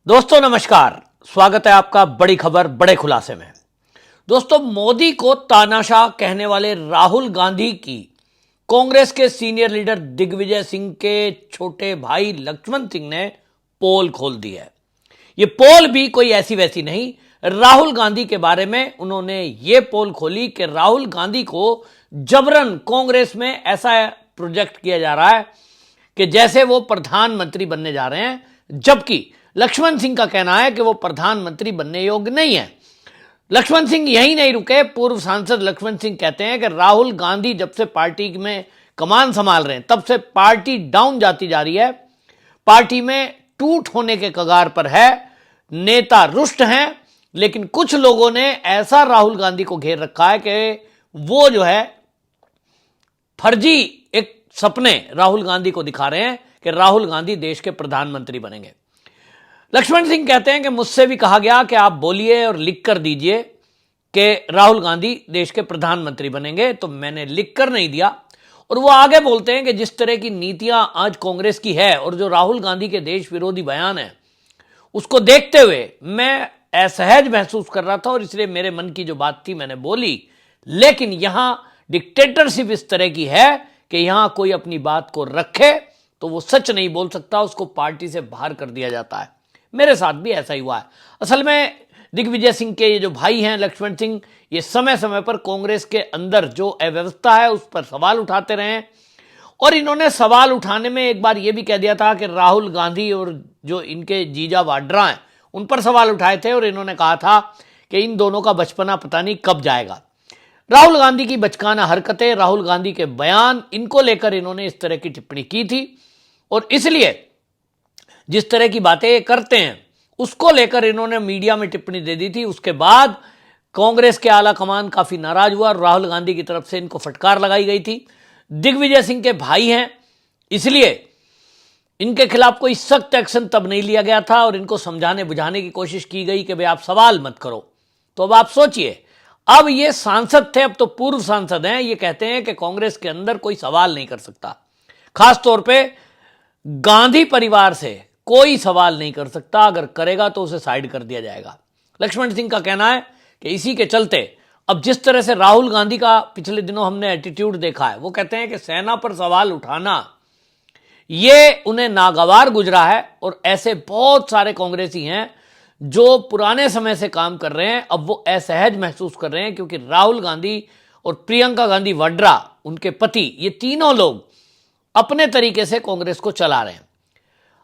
दोस्तों नमस्कार, स्वागत है आपका बड़ी खबर बड़े खुलासे में। दोस्तों, मोदी को तानाशाह कहने वाले राहुल गांधी की कांग्रेस के सीनियर लीडर दिग्विजय सिंह के छोटे भाई लक्ष्मण सिंह ने पोल खोल दी है। ये पोल भी कोई ऐसी वैसी नहीं, राहुल गांधी के बारे में उन्होंने ये पोल खोली कि राहुल गांधी को जबरन कांग्रेस में ऐसा प्रोजेक्ट किया जा रहा है कि जैसे वो प्रधानमंत्री बनने जा रहे हैं, जबकि लक्ष्मण सिंह का कहना है कि वो प्रधानमंत्री बनने योग्य नहीं है। लक्ष्मण सिंह यही नहीं रुके, पूर्व सांसद लक्ष्मण सिंह कहते हैं कि राहुल गांधी जब से पार्टी में कमान संभाल रहे हैं तब से पार्टी डाउन जाती जा रही है, पार्टी में टूट होने के कगार पर है, नेता रुष्ट हैं। लेकिन कुछ लोगों ने ऐसा राहुल गांधी को घेर रखा है कि वो जो है फर्जी एक सपने राहुल गांधी को दिखा रहे हैं कि राहुल गांधी देश के प्रधानमंत्री बनेंगे। लक्ष्मण सिंह कहते हैं कि मुझसे भी कहा गया कि आप बोलिए और लिख कर दीजिए कि राहुल गांधी देश के प्रधानमंत्री बनेंगे, तो मैंने लिख कर नहीं दिया। और वो आगे बोलते हैं कि जिस तरह की नीतियां आज कांग्रेस की है और जो राहुल गांधी के देश विरोधी बयान है, उसको देखते हुए मैं असहज महसूस कर रहा था और इसलिए मेरे मन की जो बात थी मैंने बोली। लेकिन यहां डिक्टेटरशिप इस तरह की है कि यहां कोई अपनी बात को रखे तो वो सच नहीं बोल सकता, उसको पार्टी से बाहर कर दिया जाता है। मेरे साथ भी ऐसा ही हुआ है। असल में दिग्विजय सिंह के ये जो भाई हैं लक्ष्मण सिंह, ये समय समय पर कांग्रेस के अंदर जो अव्यवस्था है उस पर सवाल उठाते रहे हैं। और इन्होंने सवाल उठाने में एक बार ये भी कह दिया था कि राहुल गांधी और जो इनके जीजा वाड्रा हैं उन पर सवाल उठाए थे और इन्होंने कहा था कि इन दोनों का बचपना पता नहीं कब जाएगा। राहुल गांधी की बचकाना हरकतें, राहुल गांधी के बयान, इनको लेकर इन्होंने इस तरह की टिप्पणी की थी। और इसलिए जिस तरह की बातें करते हैं उसको लेकर इन्होंने मीडिया में टिप्पणी दे दी थी। उसके बाद कांग्रेस के आला कमान काफी नाराज हुआ और राहुल गांधी की तरफ से इनको फटकार लगाई गई थी। दिग्विजय सिंह के भाई हैं, इसलिए इनके खिलाफ कोई सख्त एक्शन तब नहीं लिया गया था और इनको समझाने बुझाने की कोशिश की गई कि भाई आप सवाल मत करो। तो अब आप सोचिए, अब ये सांसद थे, अब तो पूर्व सांसद हैं, ये कहते हैं कि कांग्रेस के अंदर कोई सवाल नहीं कर सकता, खासतौर पर गांधी परिवार से कोई सवाल नहीं कर सकता, अगर करेगा तो उसे साइड कर दिया जाएगा। लक्ष्मण सिंह का कहना है कि इसी के चलते अब जिस तरह से राहुल गांधी का पिछले दिनों हमने एटीट्यूड देखा है, वो कहते हैं कि सेना पर सवाल उठाना ये उन्हें नागवार गुजरा है। और ऐसे बहुत सारे कांग्रेसी हैं जो पुराने समय से काम कर रहे हैं, अब वो असहज महसूस कर रहे हैं क्योंकि राहुल गांधी और प्रियंका गांधी वाड्रा, उनके पति, ये तीनों लोग अपने तरीके से कांग्रेस को चला रहे हैं।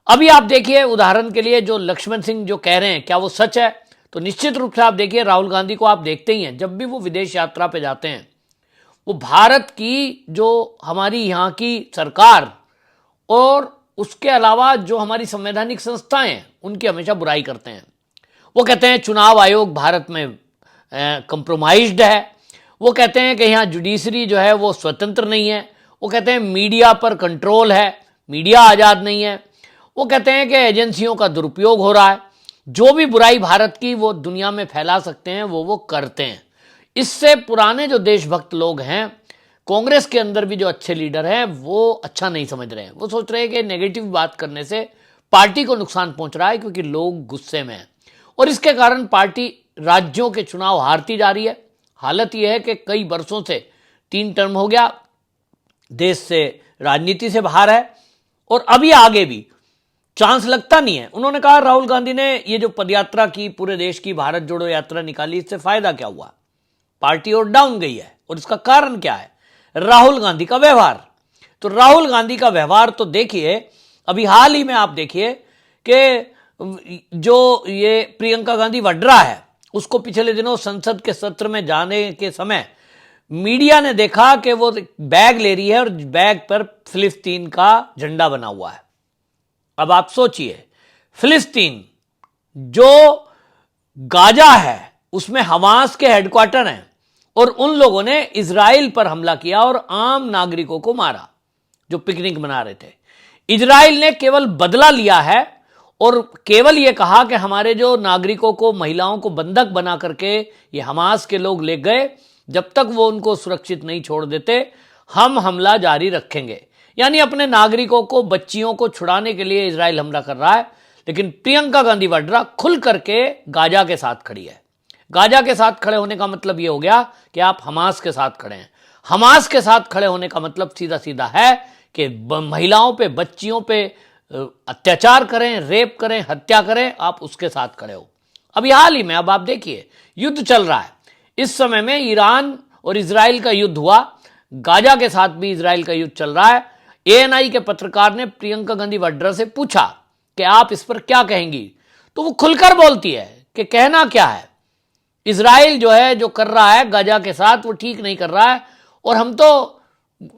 अभी आप देखिए, उदाहरण के लिए जो लक्ष्मण सिंह जो कह रहे हैं, क्या वो सच है? तो निश्चित रूप से आप देखिए, राहुल गांधी को आप देखते ही हैं, जब भी वो विदेश यात्रा पे जाते हैं, वो भारत की जो हमारी यहाँ की सरकार और उसके अलावा जो हमारी संवैधानिक संस्थाएं हैं उनकी हमेशा बुराई करते हैं। वो कहते हैं चुनाव आयोग भारत में कंप्रोमाइज्ड है। वो कहते हैं कि यहाँ जुडिशरी जो है वो स्वतंत्र नहीं है। वो कहते हैं मीडिया पर कंट्रोल है, मीडिया आज़ाद नहीं है। वो कहते हैं कि एजेंसियों का दुरुपयोग हो रहा है। जो भी बुराई भारत की वो दुनिया में फैला सकते हैं वो करते हैं। इससे पुराने जो देशभक्त लोग हैं, कांग्रेस के अंदर भी जो अच्छे लीडर हैं, वो अच्छा नहीं समझ रहे हैं। वो सोच रहे हैं कि नेगेटिव बात करने से पार्टी को नुकसान पहुंच रहा है क्योंकि लोग गुस्से में हैं और इसके कारण पार्टी राज्यों के चुनाव हारती जा रही है। हालत यह है कि कई वर्षों से 3 टर्म हो गया, देश से राजनीति से बाहर है और अभी आगे भी चांस लगता नहीं है। उन्होंने कहा राहुल गांधी ने ये जो पदयात्रा की, पूरे देश की भारत जोड़ो यात्रा निकाली, इससे फायदा क्या हुआ? पार्टी और डाउन गई है। और इसका कारण क्या है? राहुल गांधी का व्यवहार। तो राहुल गांधी का व्यवहार तो देखिए, अभी हाल ही में आप देखिए कि जो ये प्रियंका गांधी वाड्रा है, उसको पिछले दिनों संसद के सत्र में जाने के समय मीडिया ने देखा कि वो बैग ले रही है और बैग पर फिलिस्तीन का झंडा बना हुआ है। अब आप सोचिए, फिलिस्तीन जो गाजा है उसमें हमास के हेडक्वार्टर हैं और उन लोगों ने इजराइल पर हमला किया और आम नागरिकों को मारा जो पिकनिक मना रहे थे। इजराइल ने केवल बदला लिया है और केवल यह कहा कि हमारे जो नागरिकों को, महिलाओं को बंधक बना करके ये हमास के लोग ले गए, जब तक वो उनको सुरक्षित नहीं छोड़ देते हम हमला जारी रखेंगे। यानी अपने नागरिकों को, बच्चियों को छुड़ाने के लिए इजराइल हमला कर रहा है। लेकिन प्रियंका गांधी वाड्रा खुल करके गाजा के साथ खड़ी है। गाजा के साथ खड़े होने का मतलब यह हो गया कि आप हमास के साथ खड़े हैं। हमास के साथ खड़े होने का मतलब सीधा सीधा है कि महिलाओं पे, बच्चियों पे अत्याचार करें, रेप करें, हत्या करें, आप उसके साथ खड़े हो। अभी हाल ही में अब आप देखिए युद्ध चल रहा है। इस समय में ईरान और इजराइल का युद्ध हुआ, गाजा के साथ भी इजराइल का युद्ध चल रहा है। एएनआई के पत्रकार ने प्रियंका गांधी वाड्रा से पूछा कि आप इस पर क्या कहेंगी, तो वो खुलकर बोलती है कि कहना क्या है, इजराइल जो है जो कर रहा है गाजा के साथ वो ठीक नहीं कर रहा है और हम तो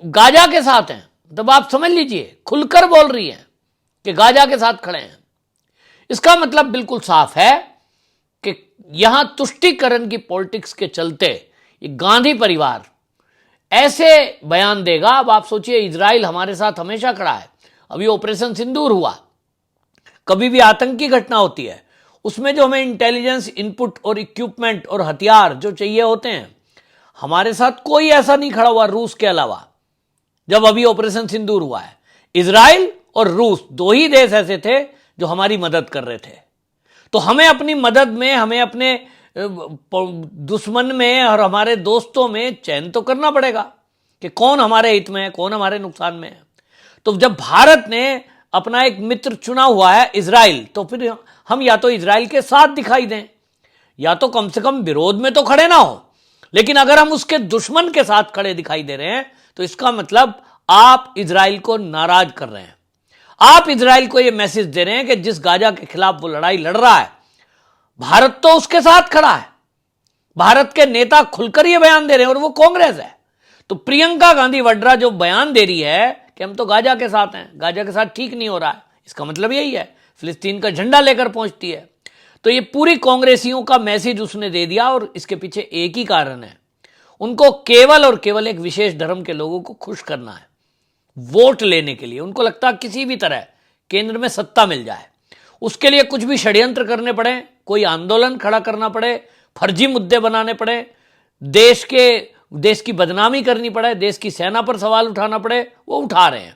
गाजा के साथ हैं। तब आप समझ लीजिए, खुलकर बोल रही हैं कि गाजा के साथ खड़े हैं। इसका मतलब बिल्कुल साफ है कि यहां तुष्टीकरण की पॉलिटिक्स के चलते ये गांधी परिवार ऐसे बयान देगा। अब आप सोचिए, इजराइल हमारे साथ हमेशा खड़ा है। अभी ऑपरेशन सिंदूर हुआ, कभी भी आतंकी घटना होती है उसमें जो हमें इंटेलिजेंस इनपुट और इक्विपमेंट और हथियार जो चाहिए होते हैं, हमारे साथ कोई ऐसा नहीं खड़ा हुआ रूस के अलावा। जब अभी ऑपरेशन सिंदूर हुआ है, इजराइल और रूस दो ही देश ऐसे थे जो हमारी मदद कर रहे थे। तो हमें अपनी मदद में, हमें अपने दुश्मन में और हमारे दोस्तों में चयन तो करना पड़ेगा कि कौन हमारे हित में है, कौन हमारे नुकसान में है। तो जब भारत ने अपना एक मित्र चुना हुआ है इजराइल, तो फिर हम या तो इजराइल के साथ दिखाई दें या तो कम से कम विरोध में तो खड़े ना हो। लेकिन अगर हम उसके दुश्मन के साथ खड़े दिखाई दे रहे हैं तो इसका मतलब आप इजराइल को नाराज कर रहे हैं। आप इजराइल को यह मैसेज दे रहे हैं कि जिस गाजा के खिलाफ वो लड़ाई लड़ रहा है, भारत तो उसके साथ खड़ा है। भारत के नेता खुलकर यह बयान दे रहे हैं और वो कांग्रेस है। तो प्रियंका गांधी वाड्रा जो बयान दे रही है कि हम तो गाजा के साथ हैं, गाजा के साथ ठीक नहीं हो रहा है, इसका मतलब यही है, फिलिस्तीन का झंडा लेकर पहुंचती है। तो ये पूरी कांग्रेसियों का मैसेज उसने दे दिया और इसके पीछे एक ही कारण है, उनको केवल और केवल एक विशेष धर्म के लोगों को खुश करना है, वोट लेने के लिए। उनको लगता है किसी भी तरह केंद्र में सत्ता मिल जाए, उसके लिए कुछ भी षड्यंत्र करने पड़े, कोई आंदोलन खड़ा करना पड़े, फर्जी मुद्दे बनाने पड़े, देश की बदनामी करनी पड़े, देश की सेना पर सवाल उठाना पड़े, वो उठा रहे हैं।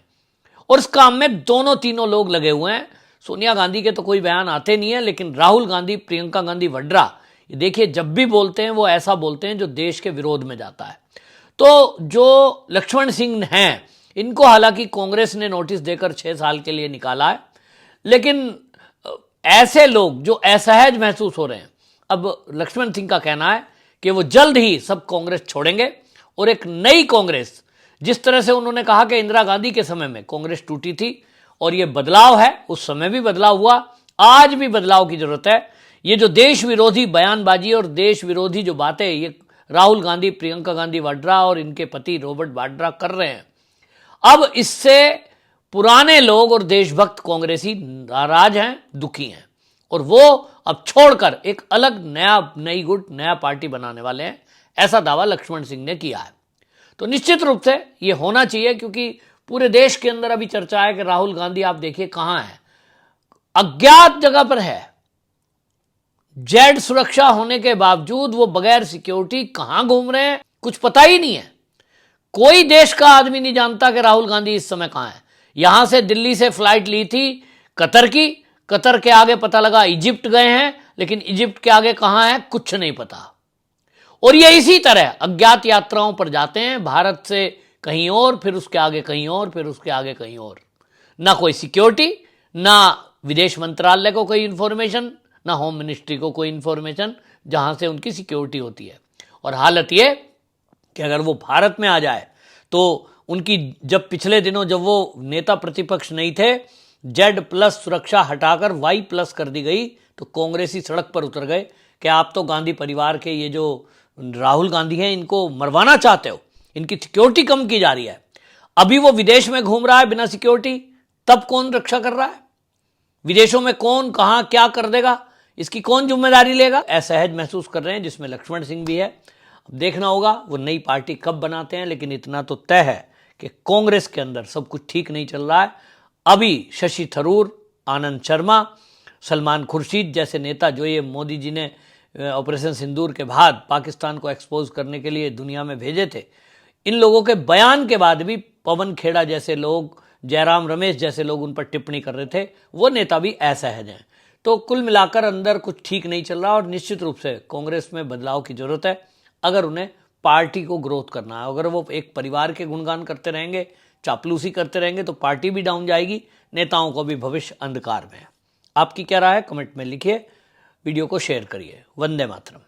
और इस काम में दोनों तीनों लोग लगे हुए हैं। सोनिया गांधी के तो कोई बयान आते नहीं है, लेकिन राहुल गांधी, प्रियंका गांधी वाड्रा, ये देखिए जब भी बोलते हैं वो ऐसा बोलते हैं जो देश के विरोध में जाता है। तो जो लक्ष्मण सिंह हैं, इनको हालांकि कांग्रेस ने नोटिस देकर 6 साल के लिए निकाला है, लेकिन ऐसे लोग जो असहज महसूस हो रहे हैं, अब लक्ष्मण सिंह का कहना है कि वो जल्द ही सब कांग्रेस छोड़ेंगे और एक नई कांग्रेस, जिस तरह से उन्होंने कहा कि इंदिरा गांधी के समय में कांग्रेस टूटी थी और ये बदलाव है, उस समय भी बदलाव हुआ, आज भी बदलाव की जरूरत है। ये जो देश विरोधी बयानबाजी और देश विरोधी जो बातें ये राहुल गांधी, प्रियंका गांधी वाड्रा और इनके पति रॉबर्ट वाड्रा कर रहे हैं, अब इससे पुराने लोग और देशभक्त कांग्रेसी नाराज हैं, दुखी हैं और वो अब छोड़कर एक अलग नई गुट, नया पार्टी बनाने वाले हैं, ऐसा दावा लक्ष्मण सिंह ने किया है। तो निश्चित रूप से ये होना चाहिए, क्योंकि पूरे देश के अंदर अभी चर्चा है कि राहुल गांधी आप देखिए कहां है, अज्ञात जगह पर है। जेड सुरक्षा होने के बावजूद वो बगैर सिक्योरिटी कहां घूम रहे हैं, कुछ पता ही नहीं है। कोई देश का आदमी नहीं जानता कि राहुल गांधी इस समय कहां है। यहां से दिल्ली से फ्लाइट ली थी कतर की, कतर के आगे पता लगा इजिप्ट गए हैं, लेकिन इजिप्ट के आगे कहां है कुछ नहीं पता। और ये इसी तरह अज्ञात यात्राओं पर जाते हैं, भारत से कहीं और, फिर उसके आगे कहीं और, फिर उसके आगे कहीं और। ना कोई सिक्योरिटी, ना विदेश मंत्रालय को कोई इंफॉर्मेशन, ना होम मिनिस्ट्री को कोई इंफॉर्मेशन जहां से उनकी सिक्योरिटी होती है। और हालत ये कि अगर वो भारत में आ जाए तो उनकी, जब पिछले दिनों जब वो नेता प्रतिपक्ष नहीं थे, Z+ सुरक्षा हटाकर Y+ कर दी गई, तो कांग्रेसी सड़क पर उतर गए कि आप तो गांधी परिवार के ये जो राहुल गांधी हैं इनको मरवाना चाहते हो, इनकी सिक्योरिटी कम की जा रही है। अभी वो विदेश में घूम रहा है बिना सिक्योरिटी, तब कौन रक्षा कर रहा है? विदेशों में कौन कहां क्या कर देगा, इसकी कौन जिम्मेदारी लेगा? असहज महसूस कर रहे हैं, जिसमें लक्ष्मण सिंह भी है। अब देखना होगा वो नई पार्टी कब बनाते हैं, लेकिन इतना तो तय है कि कांग्रेस के अंदर सब कुछ ठीक नहीं चल रहा है। अभी शशि थरूर, आनंद शर्मा, सलमान खुर्शीद जैसे नेता, जो ये मोदी जी ने ऑपरेशन सिंदूर के बाद पाकिस्तान को एक्सपोज करने के लिए दुनिया में भेजे थे, इन लोगों के बयान के बाद भी पवन खेड़ा जैसे लोग जयराम रमेश जैसे लोग उन पर टिप्पणी कर रहे थे, वो नेता भी असहज हैं। तो कुल मिलाकर अंदर कुछ ठीक नहीं चल रहा और निश्चित रूप से कांग्रेस में बदलाव की जरूरत है अगर उन्हें पार्टी को ग्रोथ करना है। अगर वो एक परिवार के गुणगान करते रहेंगे, चापलूसी करते रहेंगे, तो पार्टी भी डाउन जाएगी, नेताओं को भी भविष्य अंधकार में है। आपकी क्या राय है, कमेंट में लिखिए, वीडियो को शेयर करिए। वंदे मातरम।